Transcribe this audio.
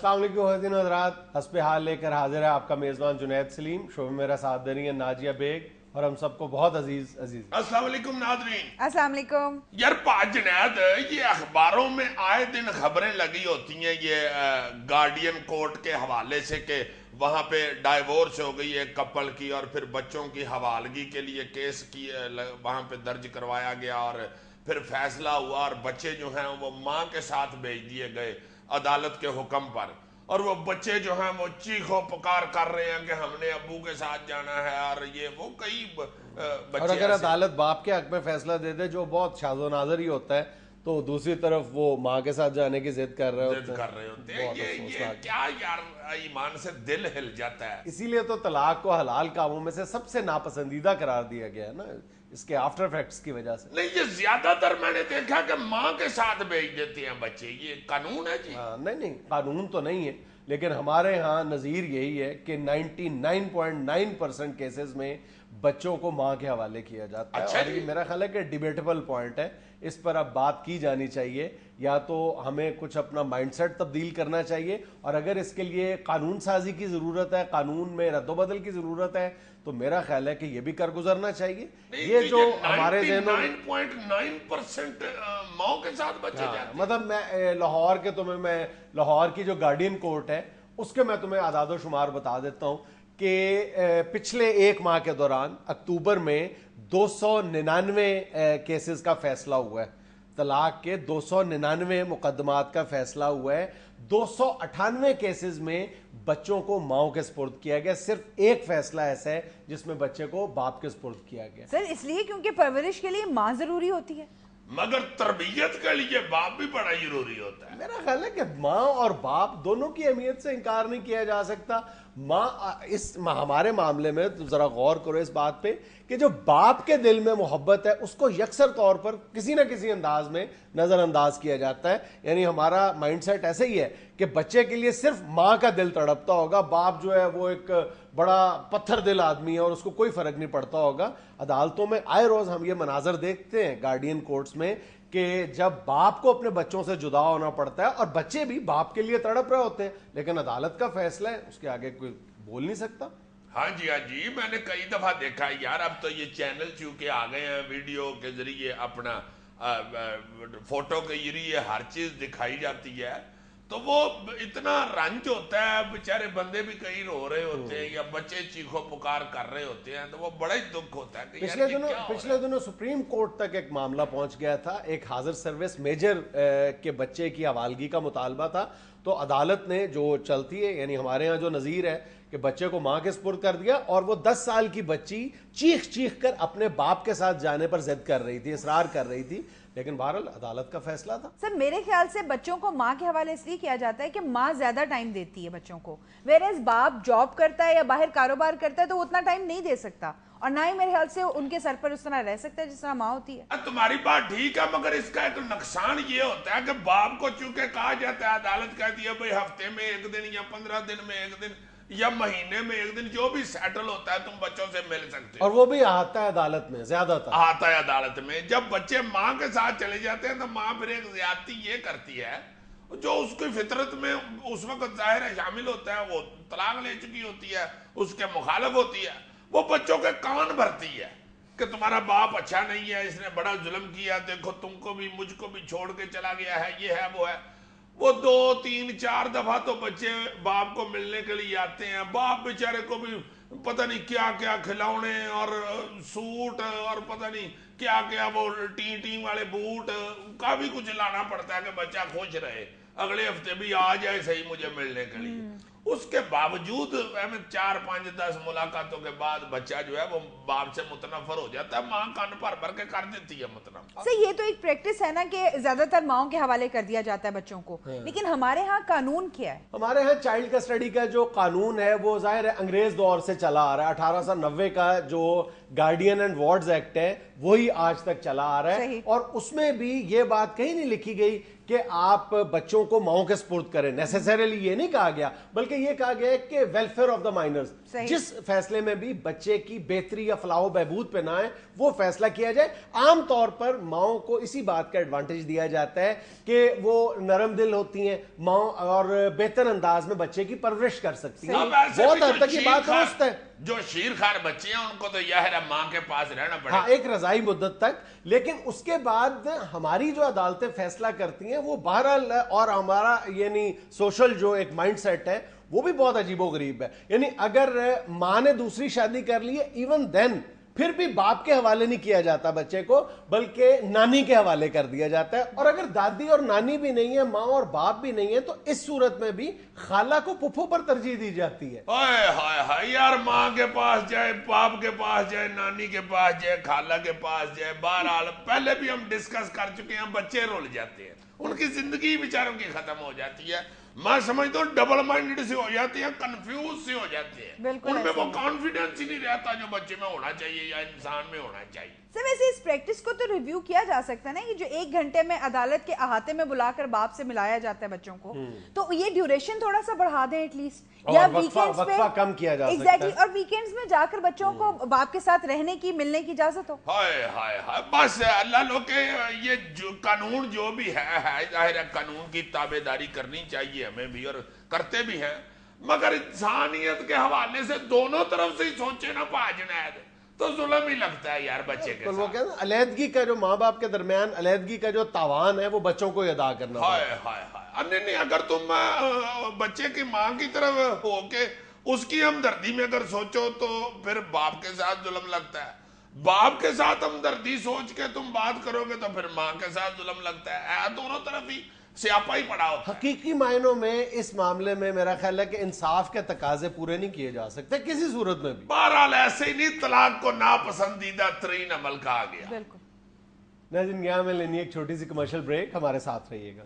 अस्सलाम वालेकुम ख़वातीन हज़रात, हस्ब हाल लेकर हाजिर है आपका मेज़बान जुनैद सलीम। शो में मेरा साथ दे रही है नाजिया बेग और हम सबको बहुत अजीज। अस्सलाम वालेकुम नाज़रीन। अस्सलाम वालेकुम। यार जुनैद, ये अखबारों में आए दिन खबरें लगी होती हैं ये गार्डियन कोर्ट के हवाले से कि वहाँ पे डाइवोर्स हो गई है कपल की और फिर बच्चों की हवालगी के लिए केस की वहाँ पे दर्ज करवाया गया और फिर फैसला हुआ और बच्चे जो हैं वो माँ के साथ भेज दिए गए अदालत के हुक्म पर। और वो बच्चे जो हैं वो चीखो पुकार कर रहे हैं कि हमने अब्बू के साथ जाना है और ये वो कई बच्चे। और अगर अदालत बाप के हक में फैसला दे दे जो बहुत शाज़ो नाज़र ही होता है, तो दूसरी तरफ वो माँ के साथ जाने की जिद कर रहे होते हैं। ये क्या यार, ईमान से दिल हिल जाता है। इसीलिए तो तलाक को हलाल कामों में से सबसे नापसंदीदा करार दिया गया है ना, इसके आफ्टर इफेक्ट्स की वजह से। नहीं, ये ज्यादातर मैंने देखा कि माँ के साथ भेज देते हैं बच्चे। ये कानून है जी? नहीं, कानून तो नहीं है, लेकिन हमारे यहाँ नज़ीर यही है कि 99.9% केसेस में बच्चों को माँ के हवाले किया जाता है। अच्छा, और ये मेरा ख्याल है कि डिबेटेबल पॉइंट है, इस पर अब बात की जानी चाहिए। या तो हमें कुछ अपना माइंडसेट तब्दील करना चाहिए, और अगर इसके लिए कानून साजी की ज़रूरत है, कानून में रद्दोबदल की ज़रूरत है, तो मेरा ख्याल है कि ये भी कर गुजरना चाहिए। ये जो हमारे ज़हनों में 99.9% माँ के साथ बच्चे जाते हैं। मतलब मैं लाहौर के मैं लाहौर की जो गार्डियन कोर्ट है उसके मैं तुम्हें आदाद शुमार बता देता हूँ कि पिछले एक माह के दौरान अक्टूबर में 299 केसेस का फैसला हुआ है। तलाक के 299 मुकदमात का फैसला हुआ है। 298 केसेस में बच्चों को माओ के स्पुर्द किया गया। सिर्फ एक फैसला ऐसा है जिसमें बच्चे को बाप के स्पुर्द किया गया। सर इसलिए क्योंकि परवरिश के लिए माँ जरूरी होती है, मगर तरबियत के लिए बाप भी बड़ा जरूरी होता है। मेरा ख्याल है कि माँ और बाप दोनों की अहमियत से इनकार नहीं किया जा सकता। हमारे मामले में तो जरा गौर करो इस बात पे कि जो बाप के दिल में मोहब्बत है उसको यकसर तौर पर किसी ना किसी अंदाज में नज़रअंदाज किया जाता है। यानी हमारा माइंडसेट ऐसे ही है कि बच्चे के लिए सिर्फ माँ का दिल तड़पता होगा, बाप जो है वो एक बड़ा पत्थर दिल आदमी है और उसको कोई फर्क नहीं पड़ता होगा। अदालतों में आए रोज हम ये मनाजर देखते हैं गार्डियन कोर्ट्स में कि जब बाप को अपने बच्चों से जुदा होना पड़ता है और बच्चे भी बाप के लिए तड़प रहे होते हैं, लेकिन अदालत का फैसला है, उसके आगे कोई बोल नहीं सकता। हाँ जी, मैंने कई दफा देखा है यार। अब तो ये चैनल चूंकि आ गए हैं, वीडियो के जरिए अपना फोटो के जरिए हर चीज दिखाई जाती है, तो वो इतना रंज होता है, बेचारे बंदे भी कहीं रो रहे होते हैं या बच्चे चीखो पुकार कर रहे होते हैं, तो वो बड़ा ही दुख होता है कि पिछले दिनों सुप्रीम कोर्ट तक एक मामला पहुंच गया था। एक हाजिर सर्विस मेजर के बच्चे की हवालगी का मुतालबा था, तो अदालत ने जो चलती है, यानी हमारे यहाँ जो नज़ीर है कि बच्चे को माँ के स्पुर्द कर दिया, और वो 10 साल की बच्ची चीख कर अपने बाप के साथ जाने पर जिद कर रही थी, इसरार कर रही थी, लेकिन बहरहाल अदालत का फैसला था। सर मेरे ख्याल से बच्चों को माँ के हवाले इसलिए किया जाता है कि माँ ज्यादा टाइम देती है बच्चों को, वेरेज बाप जॉब करता है या बाहर कारोबार करता है तो वो उतना टाइम नहीं दे सकता, और ना ही मेरे ख्याल से उनके सर पर उस तरह रह सकता है जिस तरह माँ होती है। तुम्हारी बात ठीक है, मगर इसका एक नुकसान ये होता है कि बाप को चूंकि कहा जाता है, अदालत कहती है भाई हफ्ते में एक दिन या 15 दिन में एक दिन या महीने में एक दिन जो भी सेटल होता है तुम बच्चों से मिल सकते हो, और वो भी आता है अदालत में, ज्यादातर आता है अदालत में। जब बच्चे माँ के साथ चले जाते हैं तो माँ फिर एक ज्यादती ये करती है जो उसकी फितरत में उस वक्त जाहिर है शामिल होता है, वो तलाक ले चुकी होती है, उसके मुखालिफ होती है, वो बच्चों के कान भरती है कि तुम्हारा बाप अच्छा नहीं है, इसने बड़ा जुल्म किया, देखो तुमको भी मुझको भी छोड़ के चला गया है, ये है वो है। वो 2, 3, 4 दफा तो बच्चे बाप को मिलने के लिए आते हैं, बाप बेचारे को भी पता नहीं क्या क्या खिलौने और सूट और पता नहीं क्या क्या वो टी वाले बूट का भी कुछ लाना पड़ता है कि बच्चा खुश रहे, अगले हफ्ते भी आ जाए सही मुझे मिलने के लिए। उसके बावजूद 4, 5, 10 मुलाकातों के बाद बच्चा जो है वो बाप से मुतनफर हो जाता है, माँ कान भर के कर देती है मुतनफर। सर ये तो एक प्रैक्टिस है ना कि ज्यादातर माओं के हवाले कर दिया जाता है बच्चों को, लेकिन हमारे यहाँ कानून क्या है? हमारे यहाँ चाइल्ड कस्टडी का जो कानून है वो जाहिर है अंग्रेज दौर से चला आ रहा है। 1890 का जो गार्डियन एंड वार्ड्स एक्ट है वही आज तक चला आ रहा है, और उसमें भी ये बात कहीं नहीं लिखी गई کہ آپ بچوں کو ماؤں کے سپرد کریں. نیسیسریلی یہ نہیں کہا گیا, بلکہ یہ کہا گیا ہے کہ ویلفیئر آف دا مائنرز, جس فیصلے میں بھی بچے کی بہتری یا فلاح و بہبود پہ نہ آئے وہ فیصلہ کیا جائے. عام طور پر ماؤں کو اسی بات کا ایڈوانٹیج دیا جاتا ہے کہ وہ نرم دل ہوتی ہیں ماؤں اور بہتر انداز میں بچے کی پرورش کر سکتی ہیں. بہت حد تک یہ بات درست ہے. جو شیر خار بچے ہیں ان کو تو یہ ہے ماں کے پاس رہنا پڑے, ہاں ایک رضائی مدت تک, لیکن اس کے بعد ہماری جو عدالتیں فیصلہ کرتی ہیں وہ بہرحال, اور ہمارا یعنی سوشل جو ایک مائنڈ سیٹ ہے وہ بھی بہت عجیب و غریب ہے. یعنی اگر ماں نے دوسری شادی کر لی ہے ایون دین پھر بھی باپ کے حوالے نہیں کیا جاتا بچے کو, بلکہ نانی کے حوالے کر دیا جاتا ہے. اور اگر دادی اور نانی بھی نہیں ہے, ماں اور باپ بھی نہیں ہے, تو اس صورت میں بھی خالہ کو پھپھو پر ترجیح دی جاتی ہے. ہائے ہائے ہائے یار, ماں کے پاس جائے, باپ کے پاس جائے, نانی کے پاس جائے, خالہ کے پاس جائے, بہرحال پہلے بھی ہم ڈسکس کر چکے ہیں, بچے رول جاتے ہیں, ان کی زندگی بیچاروں کی ختم ہو جاتی ہے. میں سمجھتا ہوں ڈبل مائنڈڈ سے ہو جاتی ہیں, کنفیوز سے ہو جاتے ہیں, ان میں وہ کانفیڈنس ہی نہیں رہتا جو بچے میں ہونا چاہیے یا انسان میں ہونا چاہیے. سر ویسے اس پریکٹس کو تو ریویو کیا جا سکتا ہے نا, یہ جو 1 گھنٹے میں عدالت کے احاطے میں بلا کر باپ سے ملایا جاتا ہے بچوں کو, تو یہ ڈیوریشن تھوڑا سا بڑھا دیں ایٹ لیسٹ, یا وقفہ کم کیا جا سکتا ہے. ایگزیکٹلی, اور ویکینڈز میں جا کر بچوں کو باپ کے ساتھ رہنے کی, ملنے کی اجازت ہو. ہائے ہائے ہائے, بس اللہ لو کہ یہ جو قانون جو بھی ہے ظاہر ہے قانون کی تابعداری کرنی چاہیے ہمیں بھی, اور کرتے بھی ہیں, مگر انسانیت کے حوالے سے دونوں طرف سے ہی سوچے نا پا جنید, تو ظلم ہی لگتا ہے یار بچے کے ساتھ. وہ کہتے ہیں علیحدگی کا جو ماں باپ کے درمیان علیحدگی کا جو تاوان ہے وہ بچوں کو ادا کرنا. ہائے ہائے ہائے, نہیں اگر تم بچے کی ماں کی طرف ہو کے اس کی ہمدردی میں اگر سوچو تو پھر باپ کے ساتھ ظلم لگتا ہے. باپ کے ساتھ ہمدردی سوچ کے تم بات کرو گے تو پھر ماں کے ساتھ ظلم لگتا ہے. دونوں طرف ہی سیاپا ہی پڑا ہوتا ہے. حقیقی معنوں میں اس معاملے میں میرا خیال ہے کہ انصاف کے تقاضے پورے نہیں کیے جا سکتے کسی صورت میں بھی. بہرحال ایسے ہی نہیں, طلاق کو ناپسندیدہ ترین عمل کہا گیا. بالکل. ناظرین, یہاں میں لینی ایک چھوٹی سی کمرشل بریک, ہمارے ساتھ رہیے گا.